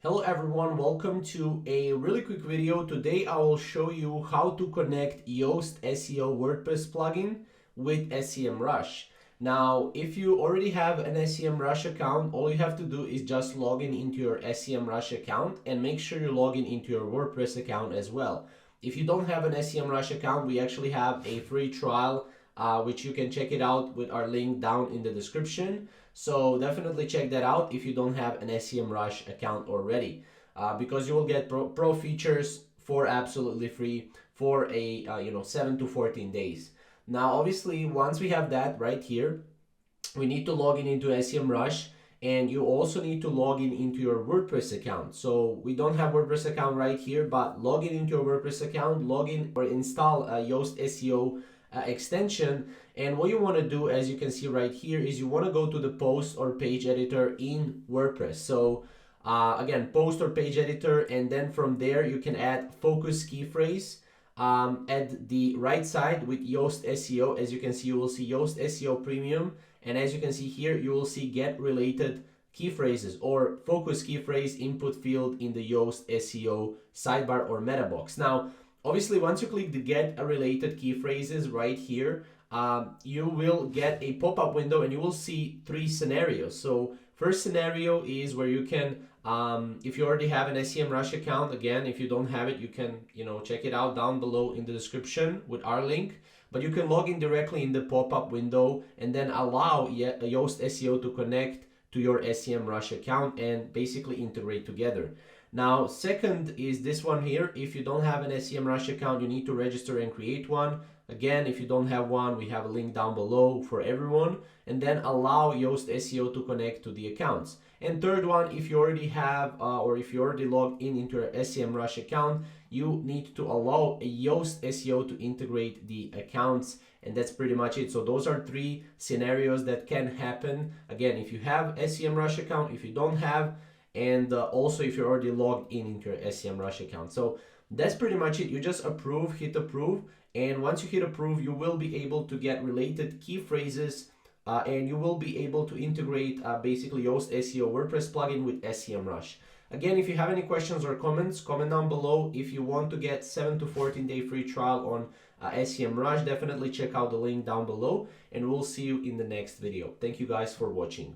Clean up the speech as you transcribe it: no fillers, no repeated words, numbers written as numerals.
Hello everyone, welcome to a really quick video. Today I will show you how to connect Yoast SEO WordPress plugin with Semrush. Now, if you already have an Semrush account, all you have to do is just log in into your Semrush account and make sure you log in into your WordPress account as well. If you don't have an Semrush account, we actually have a free trial which you can check it out with our link down in the description. So definitely check that out if you don't have an Semrush account already, because you will get pro features for absolutely free for a 7 to 14 days. Now, obviously, once we have that right here, we need to log in into Semrush, and you also need to log in into your WordPress account. So we don't have WordPress account right here, but log in into your WordPress account, log in or install Yoast SEO extension. And what you want to do, as you can see right here, is you want to go to the post or page editor in WordPress. So again, post or page editor, and then from there you can add focus key phrase at the right side with Yoast SEO. As you can see, you will see Yoast SEO Premium, and as you can see here, you will see get related key phrases or focus key phrase input field in the Yoast SEO sidebar or meta box. Now, obviously, once you click the get a related key phrases right here, you will get a pop-up window and you will see three scenarios. So first scenario is where you can, if you already have an Semrush account, again, if you don't have it, you can check it out down below in the description with our link. But you can log in directly in the pop-up window and then allow Yoast SEO to connect to your Semrush account and basically integrate together. Now, second is this one here. If you don't have an Semrush account, you need to register and create one. Again, if you don't have one, we have a link down below for everyone. And then allow Yoast SEO to connect to the accounts. And third one, if you already have or if you already logged in into your Semrush account, you need to allow a Yoast SEO to integrate the accounts. And that's pretty much it. So those are three scenarios that can happen. Again, if you have a Semrush account, if you don't have, and also if you're already logged in into your Semrush account. So that's pretty much it. You just hit approve, and once you hit approve, you will be able to get related key phrases and you will be able to integrate basically Yoast SEO WordPress plugin with Semrush. Again, if you have any questions or comments, comment down below. If you want to get 7 to 14 day free trial on Semrush, definitely check out the link down below, and we'll see you in the next video. Thank you guys for watching.